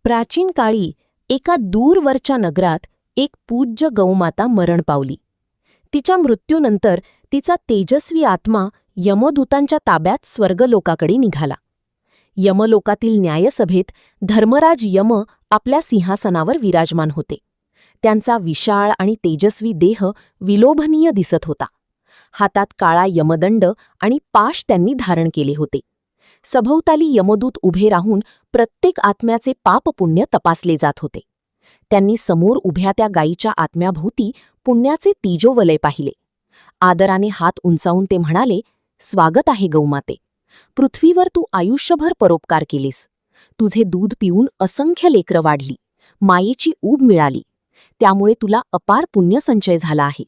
प्राचीन काळी एका दूरवरच्या नगरात एक पूज्य गौमाता मरण पावली. तिच्या मृत्यूनंतर तिचा तेजस्वी आत्मा यमदूतांच्या ताब्यात स्वर्गलोकाकडे निघाला. यमलोकातील न्यायसभेत धर्मराज यम आपल्या सिंहासनावर विराजमान होते. त्यांचा विशाळ आणि तेजस्वी देह विलोभनीय दिसत होता. हातात काळा यमदंड आणि पाश त्यांनी धारण केले होते. सभोवताली यमदूत उभे राहून प्रत्येक आत्म्याचे पापपुण्य तपासले जात होते. त्यांनी समोर उभ्या त्या गायीच्या आत्म्याभोवती पुण्याचे तिजोवलय पाहिले. आदराने हात उंचावून ते म्हणाले, "स्वागत आहे गौमाते. पृथ्वीवर तू आयुष्यभर परोपकार केलीस. तुझे दूध पिऊन असंख्य लेकरं वाढली, मायेची ऊब मिळाली. त्यामुळे तुला अपार पुण्यसंचय झाला आहे.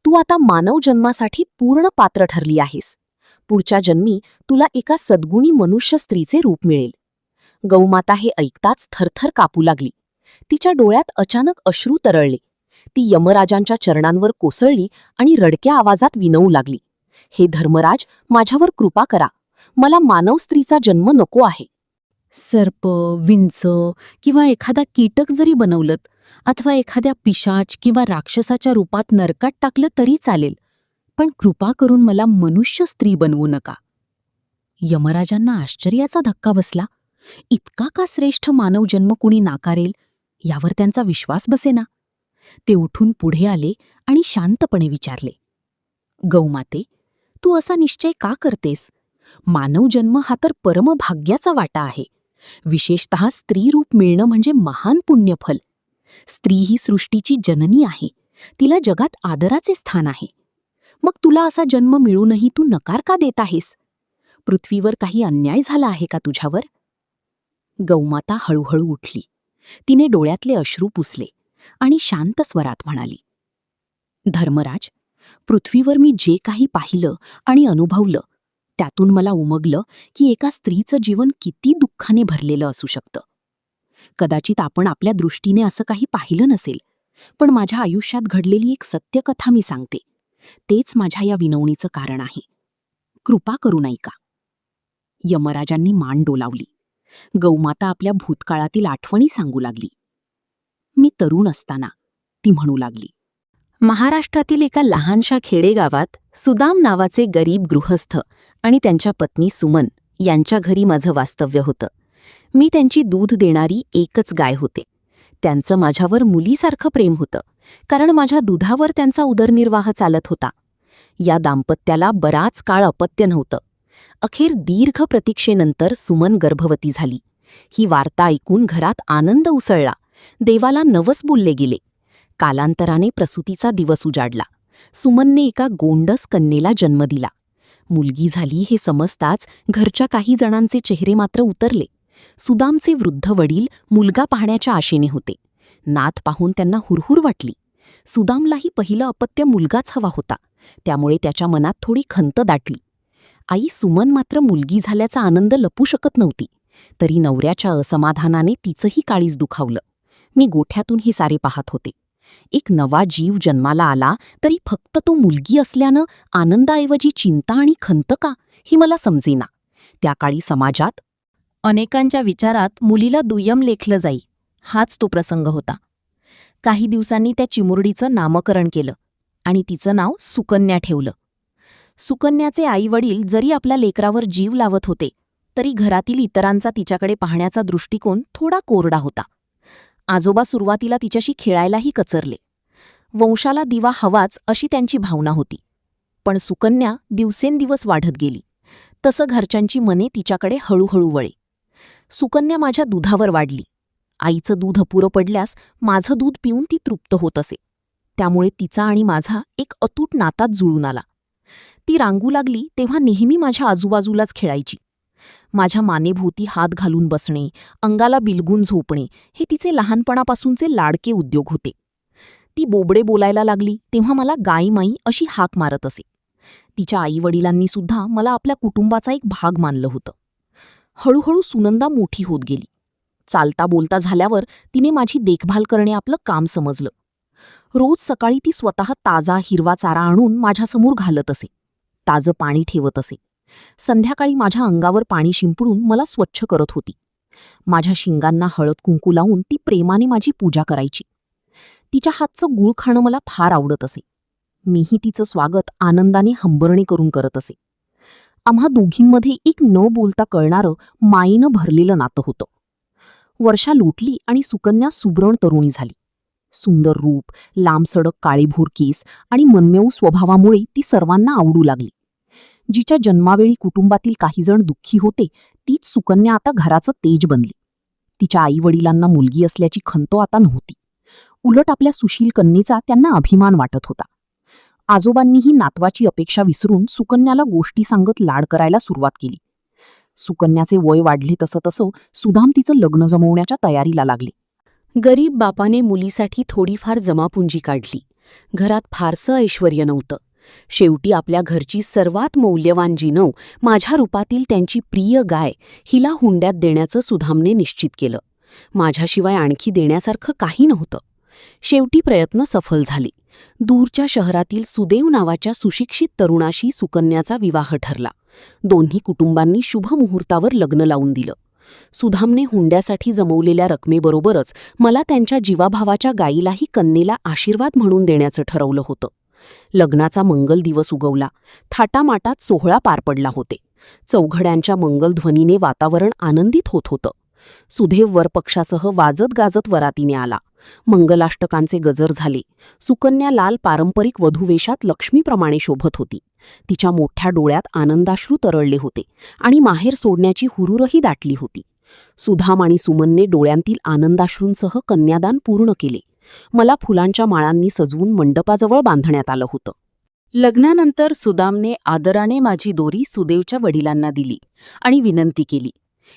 तू आता मानव जन्मासाठी पूर्ण पात्र ठरली आहेस. पुढच्या जन्मी तुला एका सद्गुणी मनुष्य स्त्रीचे रूप मिळेल." गौमाता हे ऐकताच थरथर कापू लागली. तिच्या डोळ्यात अचानक अश्रू तरळले. ती यमराजांच्या चरणांवर कोसळली आणि रडक्या आवाजात विनवू लागली, "हे धर्मराज, माझ्यावर कृपा करा. मला मानव स्त्रीचा जन्म नको आहे." सर्प, विंच किंवा एखादा कीटक जरी बनवलत अथवा एखाद्या पिशाच किंवा राक्षसाच्या रूपात नरकात टाकलं तरी चालेल, पण कृपा करून मला मनुष्य स्त्री बनवू नका. यमराजांना आश्चर्याचा धक्का बसला. इतका का श्रेष्ठ मानव जन्म कुणी नाकारेल यावर त्यांचा विश्वास बसेना. ते उठून पुढे आले आणि शांतपणे विचारले, "गौमाते, तू असा निश्चय का करतेस? मानव जन्म हा तर परमभाग्याचा वाटा आहे. विशेषतः स्त्रीरूप मिळणं म्हणजे महान पुण्यफल. स्त्री ही सृष्टीची जननी आहे. तिला जगात आदराचे स्थान आहे. मग तुला असा जन्म मिळूनही तू नकार का देत आहेस? पृथ्वीवर काही अन्याय झाला आहे का तुझ्यावर?" गौमाता हळूहळू उठली. तिने डोळ्यातले अश्रू पुसले आणि शांत स्वरात म्हणाली, "धर्मराज, पृथ्वीवर मी जे काही पाहिलं आणि अनुभवलं त्यातून मला उमगलं की एका स्त्रीचं जीवन किती दुःखाने भरलेलं असू शकतं. कदाचित आपण आपल्या दृष्टीने असं काही पाहिलं नसेल, पण माझ्या आयुष्यात घडलेली एक सत्यकथा मी सांगते. तेच माझ्या या विनवणीचं कारण आहे. कृपा करू नये का?" यमराजांनी मान डोलावली. गौमाता आपल्या भूतकाळातील आठवणी सांगू लागली. "मी तरुण असताना," ती म्हणू लागली, "महाराष्ट्रातील एका लहानशा खेडेगावात सुदाम नावाचे गरीब गृहस्थ आणि त्यांच्या पत्नी सुमन यांच्या घरी माझं वास्तव्य होतं. मी त्यांची दूध देणारी एकच गाय होते. त्यांचं माझ्यावर मुलीसारखं प्रेम होतं, कारण माझ्या दुधावर त्यांचा उदरनिर्वाह चालत होता. या दाम्पत्याला बराच काळ अपत्य नव्हतं. अखेर दीर्घ प्रतीक्षेनंतर सुमन गर्भवती झाली. ही वार्ता ऐकून घरात आनंद उसळला. देवाला नवस बोलले गेले. कालांतराने प्रसूतीचा दिवस उजाडला. सुमनने एका गोंडस कन्येला जन्म दिला. मुलगी झाली हे समजताच घरच्या काही जणांचे चेहरे मात्र उतरले. सुदामचे वृद्ध वडील मुलगा पाहण्याच्या आशेने होते. नात पाहून त्यांना हुरहुर वाटली. सुदामलाही पहिलं अपत्य मुलगाच हवा होता, त्यामुळे त्याच्या मनात थोडी खंत दाटली. आई सुमन मात्र मुलगी झाल्याचा आनंद लपू शकत नव्हती. तरी नवऱ्याच्या असमाधानाने तिचंही काळीज दुखावलं. मी गोठ्यातून हे सारे पाहत होते. एक नवा जीव जन्माला आला तरी फक्त तो मुलगी असल्यानं आनंदाऐवजी चिंता आणि खंत का, हे मला समजेना. त्या काळी समाजात अनेकांच्या विचारात मुलीला दुय्यम लेखलं जाई, हाच तो प्रसंग होता. काही दिवसांनी त्या चिमुरडीचं नामकरण केलं आणि तिचं नाव सुकन्या ठेवलं. सुकन्याचे आईवडील जरी आपल्या लेकरावर जीव लावत होते, तरी घरातील इतरांचा तिच्याकडे पाहण्याचा दृष्टिकोन थोडा कोरडा होता. आजोबा सुरुवातीला तिच्याशी खेळायलाही कचरले. वंशाला दिवा हवाच अशी त्यांची भावना होती. पण सुकन्या दिवसेंदिवस वाढत गेली. तसं घरच्यांची मने तिच्याकडे हळूहळू वळे. सुकन्या माझ्या दुधावर वाढली. आईचं दूध अपुरं पडल्यास माझं दूध पिऊन ती तृप्त होत असे. त्यामुळे तिचा आणि माझा एक अतूट नातात जुळून आला. ती रांगू लागली तेव्हा नेहमी माझ्या आजूबाजूलाच खेळायची. माझ्या मानेभोवती हात घालून बसणे, अंगाला बिलगून झोपणे हे तिचे लहानपणापासूनचे लाडके उद्योग होते. ती बोबडे बोलायला लागली तेव्हा मला गाईमाई अशी हाक मारत असे. तिच्या आईवडिलांनी सुद्धा मला आपल्या कुटुंबाचा एक भाग मानलं होतं. हळूहळू सुनंदा मोठी होत गेली. चालता बोलता झाल्यावर तिने माझी देखभाल करणे आपलं काम समजलं. रोज सकाळी ती स्वतः ताजा हिरवा चारा आणून माझ्यासमोर घालत असे. ताजं पाणी ठेवत असे. संध्याकाळी माझ्या अंगावर पाणी शिंपडून मला स्वच्छ करत होती. माझ्या शिंगांना हळद कुंकू लावून ती प्रेमाने माझी पूजा करायची. तिच्या हातचं गूळ खाणं मला फार आवडत असे. मीही तिचं स्वागत आनंदाने हंबरणे करून करत असे. आम्हा दोघींमध्ये एक न बोलता कळणारं मायेनं भरलेलं नातं होतं. वर्षा लोटली आणि सुकन्या सुब्रण तरुणी झाली. सुंदर रूप, लांबसडक काळीभोर केस आणि मनमेऊ स्वभावामुळे ती सर्वांना आवडू लागली. जिच्या जन्मावेळी कुटुंबातील काही जण दुःखी होते, तीच सुकन्या आता घराचं तेज बनली. तिच्या आईवडिलांना मुलगी असल्याची खंत आता नव्हती. उलट आपल्या सुशील कन्येचा त्यांना अभिमान वाटत होता. आजोबांनीही नातवाची अपेक्षा विसरून सुकन्याला गोष्टी सांगत लाड करायला सुरुवात केली. सुकन्याचे वय वाढले तसं तसं सुदाम तिचं लग्न जमवण्याच्या तयारीला लागले. गरीब बापाने मुलीसाठी थोडीफार जमापुंजी काढली. घरात फारसं ऐश्वर्य नव्हतं. शेवटी आपल्या घरची सर्वात मौल्यवान जिनव, माझ्या रूपातील त्यांची प्रिय गाय, हिला हुंड्यात देण्याचं सुदामने निश्चित केलं. माझ्याशिवाय आणखी देण्यासारखं काही नव्हतं. शेवटी प्रयत्न सफल झाले. दूरच्या शहरातील सुदेव नावाच्या सुशिक्षित तरुणाशी सुकन्याचा विवाह ठरला. दोन्ही कुटुंबांनी शुभ मुहूर्तावर लग्न लावून दिलं. सुदामने हुंड्यासाठी जमवलेल्या रकमेबरोबरच मला त्यांच्या जीवाभावाच्या गायीलाही कन्येला आशीर्वाद म्हणून देण्याचं ठरवलं होतं. लग्नाचा मंगल दिवस उगवला. थाटामाटात सोहळा पार पडला होते. चौघड्यांच्या मंगलध्वनीने वातावरण आनंदित होत होतं. सुदेव वरपक्षासह वाजत गाजत वरातीने आला. मंगलाष्टकांचे गजर झाले. सुकन्या लाल पारंपरिक वधूवेशात लक्ष्मीप्रमाणे शोभत होती. तिच्या मोठ्या डोळ्यात आनंदाश्रू तरळले होते आणि माहेर सोडण्याची हुरूरही दाटली होती. सुदाम आणि सुमनने डोळ्यांतील आनंदाश्रूंसह कन्यादान पूर्ण केले. मला फुलांच्या माळांनी सजवून मंडपाजवळ बांधण्यात आलं होतं. लग्नानंतर सुदामने आदराने माझी दोरी सुदेवच्या वडिलांना दिली आणि विनंती केली,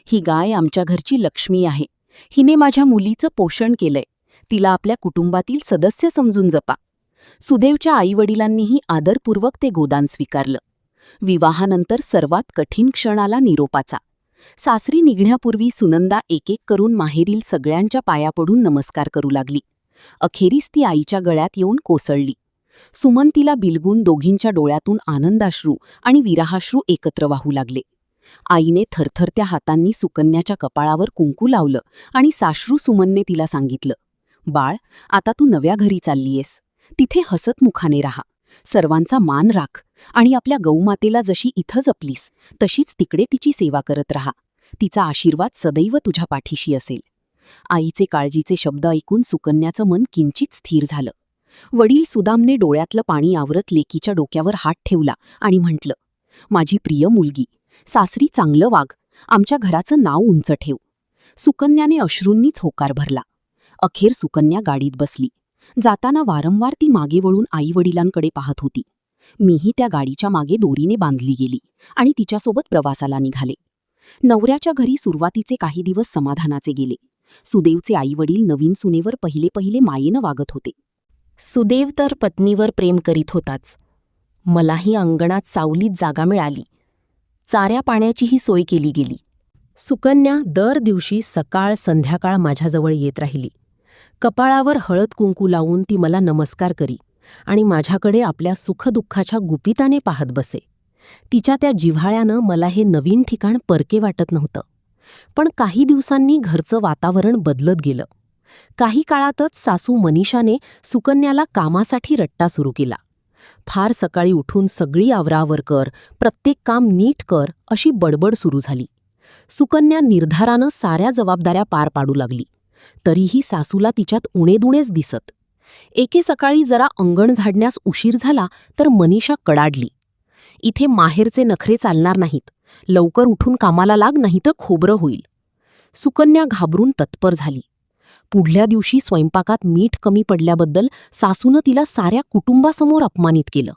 ही गाय आमच्या घरची लक्ष्मी आहे. हिने माझ्या मुलीचं पोषण केलंय. तिला आपल्या कुटुंबातील सदस्य समजून जपा. सुदेवच्या आईवडिलांनीही आदरपूर्वक ते गोदान स्वीकारलं. विवाहानंतर सर्वात कठीण क्षण आला निरोपाचा. सासरी निघण्यापूर्वी सुनंदा एक एक करून माहेरील सगळ्यांच्या पाया पडून नमस्कार करू लागली. अखेरीस ती आईच्या गळ्यात येऊन कोसळली. सुमन तिला बिलगून दोघींच्या डोळ्यातून आनंदाश्रू आणि विरहाश्रू एकत्र वाहू लागले. आईने थरथरत्या हातांनी सुकन्याच्या कपाळावर कुंकू लावलं आणि साश्रू सुमनने तिला सांगितलं, बाळ, आता तू नव्या घरी चाललीयस. तिथे हसतमुखाने राहा. सर्वांचा मान राख आणि आपल्या गौमातेला जशी इथं जपलीस तशीच तिकडे तिची सेवा करत राहा. तिचा आशीर्वाद सदैव तुझ्या पाठीशी असेल. आईचे काळजीचे शब्द ऐकून सुकन्याचं मन किंचित स्थिर झालं. वडील सुदामने डोळ्यातलं पाणी आवरत लेकीच्या डोक्यावर हात ठेवला आणि म्हटलं, माझी प्रिय मुलगी, सासरी चांगलं वाग. आमच्या घराचं नाव उंच ठेव. सुकन्याने अश्रूंनीच होकार भरला. अखेर सुकन्या गाडीत बसली. जाताना वारंवार ती मागे वळून आईवडिलांकडे पाहत होती. मीही त्या गाडीच्या मागे दोरीने बांधली गेली आणि तिच्यासोबत प्रवासाला निघाले. नवऱ्याच्या घरी सुरुवातीचे काही दिवस समाधानाचे गेले. सुदेवचे आईवडील नवीन सुनेवर पहिले पहिले मायेनं वागत होते. सुदेव तर पत्नीवर प्रेम करीत होताच. मलाही अंगणात सावलीत जागा मिळाली. चाऱ्या पाण्याचीही सोय केली गेली. सुकन्या दर दिवशी सकाळ संध्याकाळ माझ्याजवळ येत राहिली. कपाळावर हळद कुंकू लावून ती मला नमस्कार करी आणि माझ्याकडे आपल्या सुखदुःखाच्या गुपिताने पाहत बसे. तिच्या त्या जिव्हाळ्यानं मला हे नवीन ठिकाण परके वाटत नव्हतं. पण काही दिवसांनी घरचं वातावरण बदलत गेलं. काही काळातच सासू मनीषाने सुकन्याला कामासाठी रट्टा सुरू केला. फार सकाळी उठून सगळी आवरावर कर, प्रत्येक काम नीट कर अशी बडबड सुरू झाली. सुकन्या निर्धारानं साऱ्या जबाबदाऱ्या पार पाडू लागली. तरीही सासूला तिच्यात उणेदुणेच दिसत. एके सकाळी जरा अंगण झाडण्यास उशीर झाला तर मनीषा कडाडली. इथे माहेरचे नखरे चालणार नाहीत. लवकर उठून कामाला लाग, नाहीतर खोबरं होईल. सुकन्या घाबरून तत्पर झाली. पुढल्या दिवशी स्वयंपाकात मीठ कमी पडल्याबद्दल सासूनं तिला साऱ्या कुटुंबासमोर अपमानित केलं.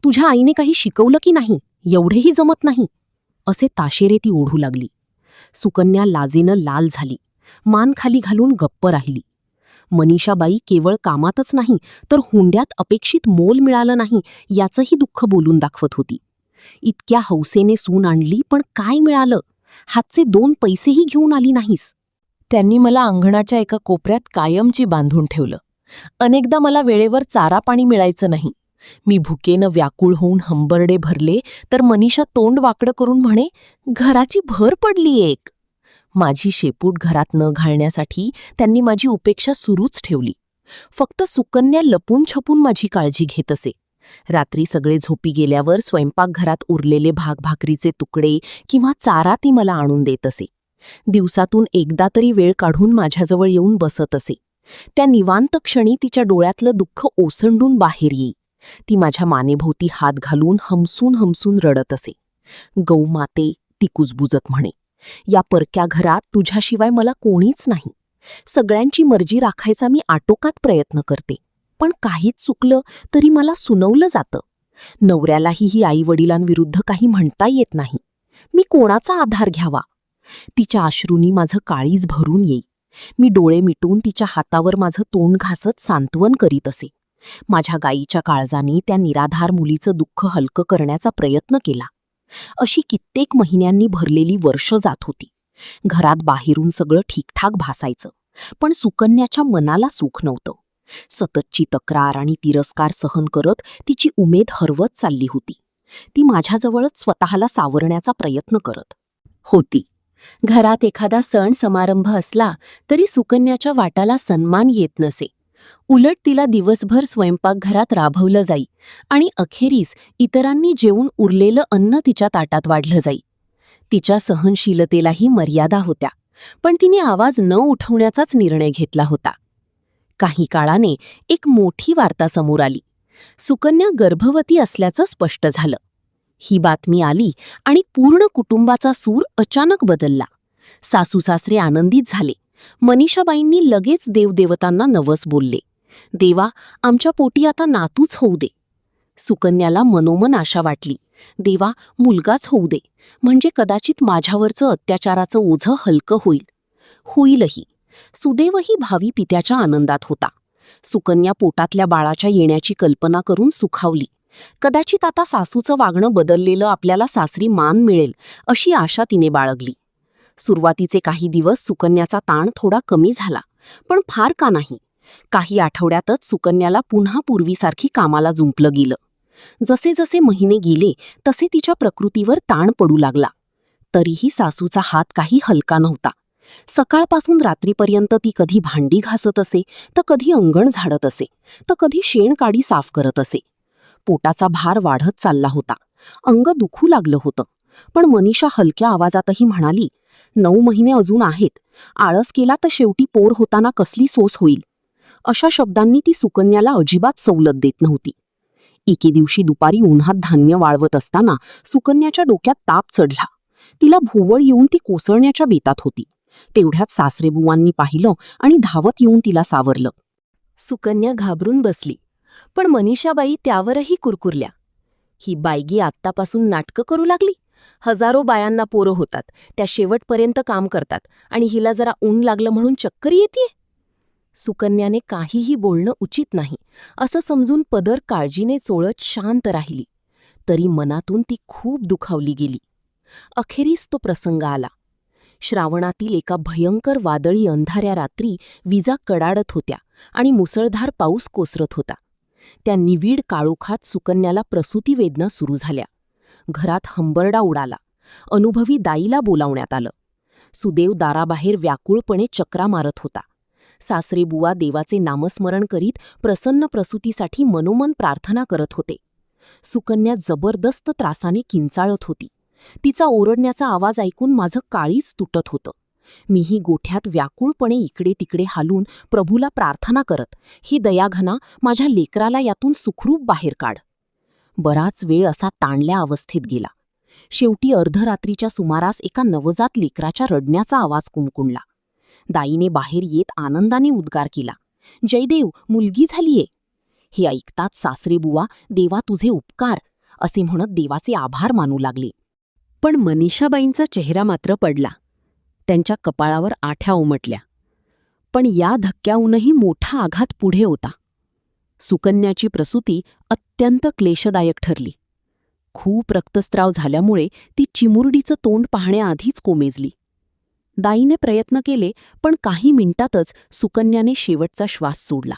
तुझ्या आईने काही शिकवलं की नाही? एवढेही जमत नाही असे ताशेरे ती ओढू लागली. सुकन्या लाजेनं लाल झाली. मान खाली घालून गप्प राहिली. मनीषाबाई केवळ कामातच नाही तर हुंड्यात अपेक्षित मोल मिळालं नाही याचंही दुःख बोलून दाखवत होती. इतक्या हौसेने सून आणली, पण काय मिळालं? हातचे 2 पैसेही घेऊन आली नाहीस. त्यांनी मला अंगणाच्या एका कोपऱ्यात कायमची बांधून ठेवलं. अनेकदा मला वेळेवर चारा पाणी मिळायचं नाही. मी भुकेनं व्याकुळ होऊन हंबरडे भरले तर मनीषा तोंड वाकडं करून म्हणे, घराची भर पडली एक. माझी शेपूट घरात न घालण्यासाठी त्यांनी माझी उपेक्षा सुरूच ठेवली. फक्त सुकन्या लपून छपून माझी काळजी घेत असे. रात्री सगळे झोपी गेल्यावर स्वयंपाकघरात उरलेले भाकरीचे तुकडे किंवा चारा ती मला आणून देत असे. दिवसातून एकदा तरी वेळ काढून माझ्याजवळ येऊन बसत असे. त्या निवांत क्षणी तिच्या डोळ्यातलं दुःख ओसंडून बाहेर येई. ती माझ्या मानेभोवती हात घालून हमसून हमसून रडत असे. गौ माते, ती कुजबुजत म्हणे, या परक्या घरात तुझ्याशिवाय मला कोणीच नाही. सगळ्यांची मर्जी राखायचा मी आटोकात प्रयत्न करते, पण काहीच चुकलं तरी मला सुनवलं जातं. नवऱ्यालाही ही आईवडिलांविरुद्ध काही म्हणता येत नाही. मी कोणाचा आधार घ्यावा? तिच्या अश्रूंनी माझं काळीज भरून येई. मी डोळे मिटून तिच्या हातावर माझं तोंड घासत सांत्वन करीत असे. माझ्या गायीच्या काळजाने त्या निराधार मुलीचं दुःख हलकं करण्याचा प्रयत्न केला. अशी कित्येक महिन्यांनी भरलेली वर्ष जात होती. घरात बाहेरून सगळं ठीकठाक भासायचं, पण सुकन्याच्या मनाला सुख नव्हतं. सततची तक्रार आणि तिरस्कार सहन करत तिची उमेद हरवत चालली होती. ती माझ्याजवळच स्वतःला सावरण्याचा प्रयत्न करत होती. घरात एखादा सण समारंभ असला तरी सुकन्याच्या वाटाला सन्मान येत नसे. उलट तिला दिवसभर स्वयंपाकघरात राबवलं जाई आणि अखेरीस इतरांनी जेवून उरलेलं अन्न तिच्या ताटात वाढलं जाई. तिच्या सहनशीलतेलाही मर्यादा होत्या, पण तिने आवाज न उठवण्याचाच निर्णय घेतला होता. काही काळाने एक मोठी वार्ता समोर आली. सुकन्या गर्भवती असल्याचं स्पष्ट झालं. ही बातमी आली आणि पूर्ण कुटुंबाचा सूर अचानक बदलला. सासूसासरे आनंदित झाले. मनीषाबाईंनी लगेच देवदेवतांना नवस बोलले, देवा, आमच्या पोटी आता नातूच होऊ दे. सुकन्याला मनोमन आशा वाटली, देवा, मुलगाच होऊ दे, म्हणजे कदाचित माझ्यावरचं अत्याचाराचं ओझं हलकं होईल. होईलही. सुदैवही भावी पित्याच्या आनंदात होता. सुकन्या पोटातल्या बाळाच्या येण्याची कल्पना करून सुखावली. कदाचित आता सासूचं वागणं बदललेलं आपल्याला सासरी मान मिळेल अशी आशा तिने बाळगली. सुरुवातीचे काही दिवस सुकन्याचा ताण थोडा कमी झाला, पण फार का नाही. काही आठवड्यातच सुकन्याला पुन्हा पूर्वीसारखी कामाला जुंपलं गेलं. जसे जसे महिने गेले तसे तिच्या प्रकृतीवर ताण पडू लागला. तरीही सासूचा हात काही हलका नव्हता. सकाळपासून रात्रीपर्यंत ती कधी भांडी घासत असे, तर कधी अंगण झाडत असे, तर कधी शेणकाडी साफ करत असे. पोटाचा भार वाढत चालला होता. अंग दुखू लागलं होतं. पण मनीषा हलक्या आवाजातही म्हणाली, 9 महिने अजून आहेत. आळस केला तर शेवटी पोर होताना कसली सोस होईल. अशा शब्दांनी ती सुकन्याला अजिबात सवलत देत नव्हती. एके दिवशी दुपारी उन्हात धान्य वाळवत असताना सुकन्याच्या डोक्यात ताप चढला. तिला भोवळ येऊन ती कोसळण्याच्या बेतात होती. तेवढ्यात सासरेबुवांनी पाहिलं आणि धावत येऊन तिला सावरलं. सुकन्या घाबरून बसली, पण मनीषाबाई त्यावरही कुरकुरल्या. ही बायगी आत्तापासून नाटकं करू लागली. हजारो बायांना पोरं होतात, त्या शेवटपर्यंत काम करतात, आणि हिला जरा ऊन लागलं म्हणून चक्कर येते. सुकन्याने काहीही बोलणं उचित नाही असं समजून पदर काळजीने चोळत शांत राहिली. तरी मनातून ती खूप दुखावली गेली. अखेरीस तो प्रसंग आला. श्रावणातील एका भयंकर वादळी अंधाऱ्या रात्री विजा कडाडत होत्या आणि मुसळधार पाऊस कोसरत होता. त्या निविड काळोखात सुकन्याला प्रसूती वेदना सुरू झाल्या. घरात हंबरडा उडाला. अनुभवी दाईला बोलावण्यात आलं. सुदेव दाराबाहेर व्याकुळपणे चक्रा मारत होता. सासरेबुवा देवाचे नामस्मरण करीत प्रसन्न प्रसूतीसाठी मनोमन प्रार्थना करत होते. सुकन्या जबरदस्त त्रासाने किंचाळत होती. तिचा ओरडण्याचा आवाज ऐकून माझं काळीच तुटत होतं. मीही गोठ्यात व्याकुळपणे इकडे तिकडे हालून प्रभूला प्रार्थना करत, ही दयाघना, माझ्या लेकराला यातून सुखरूप बाहेर काढ. बराच वेळ असा ताणल्या अवस्थेत गेला. शेवटी अर्धरात्रीच्या सुमारास एका नवजात लेकराच्या रडण्याचा आवाज कुणकुणला. दाईने बाहेर येत आनंदाने उद्गार केला, जयदेव, मुलगी झालीये. हे ऐकताच सासरेबुवा, देवा तुझे उपकार, असे म्हणत देवाचे आभार मानू लागले. पण मनीषाबाईंचा चेहरा मात्र पडला. त्यांच्या कपाळावर आठ्या उमटल्या. पण या धक्क्याहूनही मोठा आघात पुढे होता. सुकन्याची प्रसूती अत्यंत क्लेशदायक ठरली. खूप रक्तस्राव झाल्यामुळे ती चिमुरडीचं तोंड पाहण्याआधीच कोमेजली. दाईने प्रयत्न केले, पण काही मिनिटातच सुकन्याने शेवटचा श्वास सोडला.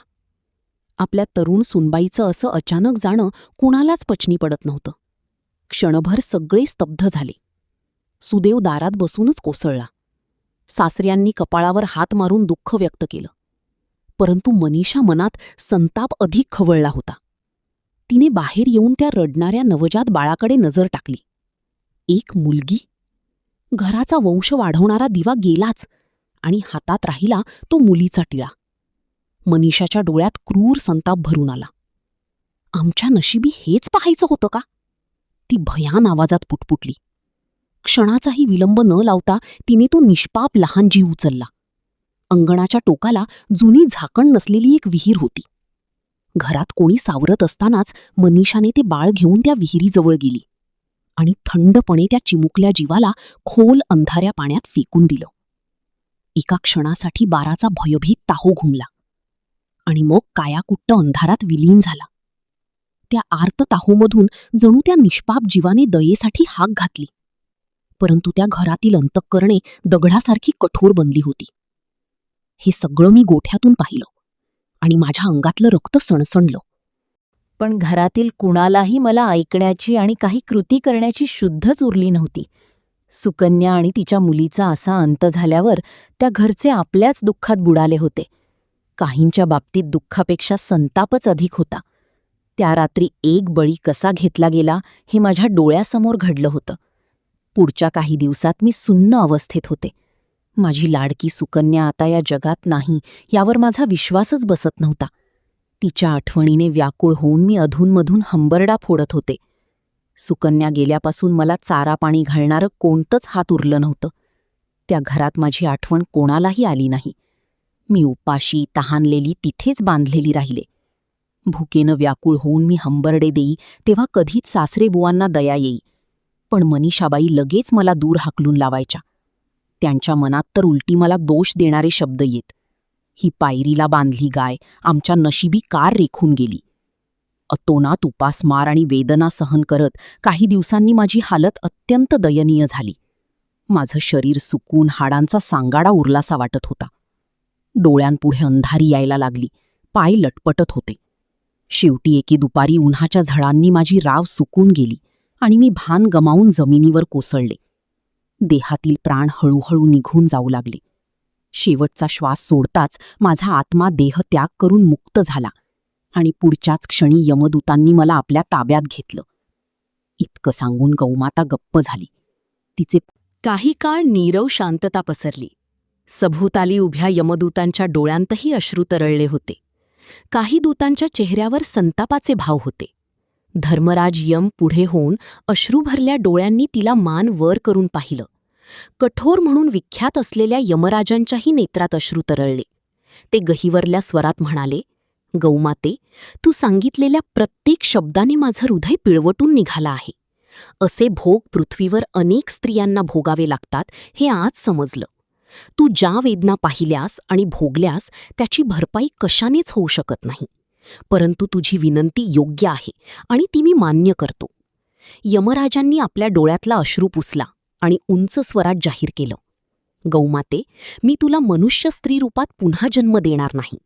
आपल्या तरुण सुनबाईचं असं अचानक जाणं कुणालाच पचनी पडत नव्हतं. क्षणभर सगळे स्तब्ध झाले. सुदेव दारात बसूनच कोसळला. सासऱ्यांनी कपाळावर हात मारून दुःख व्यक्त केलं. परंतु मनीषा मनात संताप अधिक खवळला होता. तिने बाहेर येऊन त्या रडणाऱ्या नवजात बाळाकडे नजर टाकली. एक मुलगी? घराचा वंश वाढवणारा दिवा गेलाच आणि हातात राहिला तो मुलीचा टिळा. मनीषाच्या डोळ्यात क्रूर संताप भरून आला. आमच्या नशिबी हेच पाहायचं होतं का? ती भयान आवाजात पुटपुटली. क्षणाचाही विलंब न लावता तिने तो निष्पाप लहान जीव उचलला. अंगणाच्या टोकाला जुनी झाकण नसलेली एक विहीर होती. घरात कोणी सावरत असतानाच मनीषाने ते बाळ घेऊन त्या विहिरीजवळ गेली आणि थंडपणे त्या चिमुकल्या जीवाला खोल अंधाऱ्या पाण्यात फेकून दिलं. एका क्षणासाठी बाराचा भयभीत ताहो घुमला आणि मग कायाकुट्ट अंधारात विलीन झाला. त्या आर्त ताहोमधून जणू त्या निष्पाप जीवाने दयेसाठी हाक घातली. परंतु त्या घरातील अंतःकरणे दगडासारखी कठोर बनली होती. हे सगळं मी गोठ्यातून पाहिलं आणि माझ्या अंगातलं रक्त सणसणलं. पण घरातील कुणालाही मला ऐकण्याची आणि काही कृती करण्याची शुद्धच उरली नव्हती. सुकन्या आणि तिच्या मुलीचा असा अंत झाल्यावर त्या घरचे आपल्याच दुःखात बुडाले होते. काहींच्या बाबतीत दुःखापेक्षा संतापच अधिक होता. त्या रात्री एक बळी कसा घेतला गेला हे माझ्या डोळ्यासमोर घडलं होतं. पुढच्या काही दिवसात मी सुन्न अवस्थेत होते. माझी लाडकी सुकन्या आता या जगात नाही यावर माझा विश्वासच बसत नव्हता. तिच्या आठवणीने व्याकुळ होऊन मी अधूनमधून हंबरडा फोडत होते. सुकन्या गेल्यापासून मला चारा पाणी घालणारं कोणतंच हात उरलं नव्हतं. त्या घरात माझी आठवण कोणालाही आली नाही. मी उपाशी तहानलेली तिथेच बांधलेली राहिले. भुकेनं व्याकुळ होऊन मी हंबरडे देई तेव्हा कधीच सासरेबुवांना दया येई. पण मनीषाबाई लगेच मला दूर हाकलून लावायच्या. त्यांच्या मनात तर उलटी मला दोष देणारे शब्द येत. ही पायरीला बांधली गाय आमच्या नशिबी कार रेखून गेली. अतोनात उपासमार आणि वेदना सहन करत काही दिवसांनी माझी हालत अत्यंत दयनीय झाली. माझं शरीर सुकून हाडांचा सांगाडा उरलासा वाटत होता. डोळ्यांपुढे अंधारी यायला लागली. पाय लटपटत होते. शेवटी एके दुपारी उन्हाच्या झळांनी माझी राव सुकून गेली आणि मी भान गमावून जमिनीवर कोसळले. देहातील प्राण हळूहळू निघून जाऊ लागले. शेवटचा श्वास सोडताच माझा आत्मा देह त्याग करून मुक्त झाला आणि पुढच्याच क्षणी यमदूतांनी मला आपल्या ताब्यात घेतलं. इतकं सांगून गौमाता गप्प झाली. तिचे काही काळ नीरव शांतता पसरली. सभोवताली उभ्या यमदूतांच्या डोळ्यांतही अश्रू तरळले होते. काही दूतांच्या चेहऱ्यावर संतापाचे भाव होते. धर्मराज यम पुढे होऊन अश्रू भरल्या डोळ्यांनी तिला मान वर करून पाहिलं. कठोर म्हणून विख्यात असलेल्या यमराजांच्याही नेत्रात अश्रू तरळले. ते गहिवरल्या स्वरात म्हणाले, गौमाते, तू सांगितलेल्या प्रत्येक शब्दाने माझं हृदय पिळवटून निघालं आहे. असे भोग पृथ्वीवर अनेक स्त्रियांना भोगावे लागतात हे आज समजलं. तू ज्या वेदना पाहिल्यास आणि भोगल्यास त्याची भरपाई कशानेच होऊ शकत नाही. परंतु तुझी विनंती योग्य आहे आणि ती मी मान्य करतो. यमराजांनी आपल्या डोळ्यातला अश्रू पुसला आणि उंच स्वरात जाहीर केलं, गौमाते, मी तुला मनुष्य स्त्री रूपात पुन्हा जन्म देणार नाही.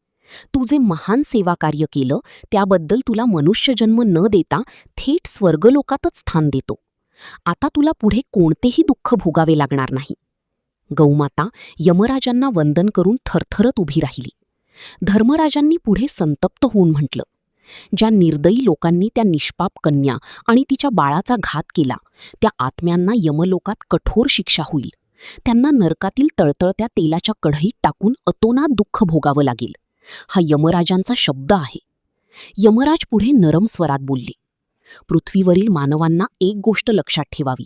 तू जे महान सेवाकार्य केलं त्याबद्दल तुला मनुष्यजन्म न देता थेट स्वर्गलोकातच स्थान देतो. आता तुला पुढे कोणतेही दुःख भोगावे लागणार नाही. गौमाता यमराजांना वंदन करून थरथरत उभी राहिली. धर्मराजांनी पुढे संतप्त होऊन म्हटलं, ज्या निर्दयी लोकांनी त्या निष्पाप कन्या आणि तिच्या बाळाचा घात केला त्या आत्म्यांना यमलोकात कठोर शिक्षा होईल. त्यांना नरकातील तळतळत्या तेलाच्या कढईत टाकून अतोनात दुःख भोगावं लागेल. हा यमराजांचा शब्द आहे. यमराज पुढे नरम स्वरात बोलले, पृथ्वीवरील मानवांना एक गोष्ट लक्षात ठेवावी.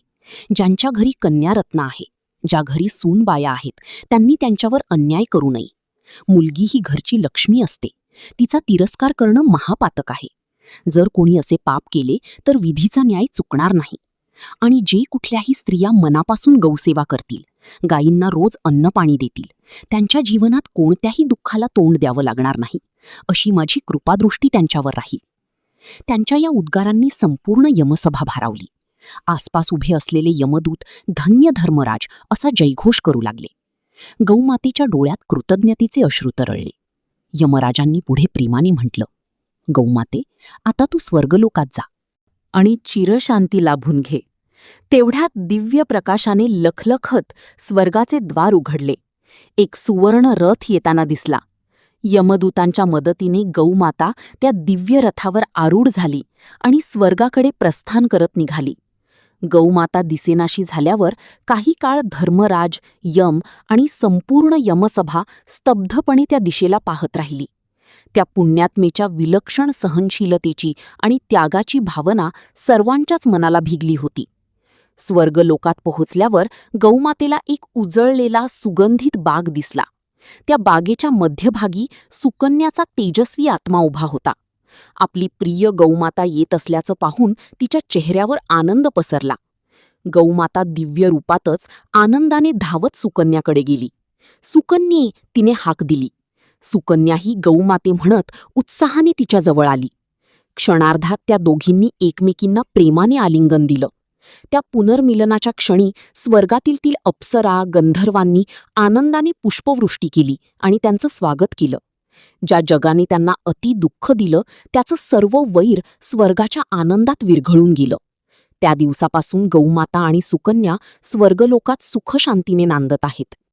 ज्यांच्या घरी कन्यारत्न आहे, ज्या घरी सूनबाया आहेत, त्यांनी त्यांच्यावर अन्याय करू नये. मुलगी ही घरची लक्ष्मी असते. तिचा तिरस्कार करणं महापातक आहे. जर कोणी असे पाप केले तर विधीचा न्याय चुकणार नाही. आणि जे कुठल्याही स्त्रिया मनापासून गौसेवा करतील, गायींना रोज अन्न पाणी देतील, त्यांच्या जीवनात कोणत्याही दुःखाला तोंड द्यावं लागणार नाही, अशी माझी कृपादृष्टी त्यांच्यावर राहील. त्यांच्या या उद्गारांनी संपूर्ण यमसभा भारावली. आसपास उभे असलेले यमदूत धन्य धर्मराज असा जयघोष करू लागले. गौमातेच्या डोळ्यात कृतज्ञतेचे अश्रू तरळले. यमराजांनी पुढे प्रेमाने म्हटलं, गौमाते, आता तू स्वर्गलोकात जा आणि चिरशांती लाभून घे. तेवढ्यात दिव्य प्रकाशाने लखलखत स्वर्गाचे द्वार उघडले एक सुवर्ण रथ येताना दिसला. यमदूतांच्या मदतीने गौमाता त्या दिव्य रथावर आरूढ झाली आणि स्वर्गाकडे प्रस्थान करत निघाली. गौमाता दिसेनाशी झाल्यावर काही काळ धर्मराज, यम आणि संपूर्ण यमसभा स्तब्धपणे त्या दिशेला पाहत राहिली. त्या पुण्यात्मेच्या विलक्षण सहनशीलतेची आणि त्यागाची भावना सर्वांच्याच मनाला भिगली होती. स्वर्गलोकात पोहोचल्यावर गौमातेला एक उजळलेला सुगंधित बाग दिसला. त्या बागेच्या मध्यभागी सुकन्याचा तेजस्वी आत्मा उभा होता. आपली प्रिय गौमाता येत असल्याचं पाहून तिच्या चेहऱ्यावर आनंद पसरला. गौमाता दिव्य रूपातच आनंदाने धावत सुकन्याकडे गेली. सुकन्ये, तिने हाक दिली. सुकन्याही गौमाते म्हणत उत्साहाने तिच्याजवळ आली. क्षणार्धात त्या दोघींनी एकमेकींना प्रेमाने आलिंगन दिलं. त्या पुनर्मिलनाच्या क्षणी स्वर्गातील अप्सरा, गंधर्वांनी आनंदाने पुष्पवृष्टी केली आणि त्यांचं स्वागत केलं. ज्या जगाने त्यांना अति दुःख दिलं त्याचं सर्व वैर स्वर्गाच्या आनंदात विरघळून गेलं. त्या दिवसापासून गौमाता आणि सुकन्या स्वर्गलोकात सुखशांतीने नांदत आहेत.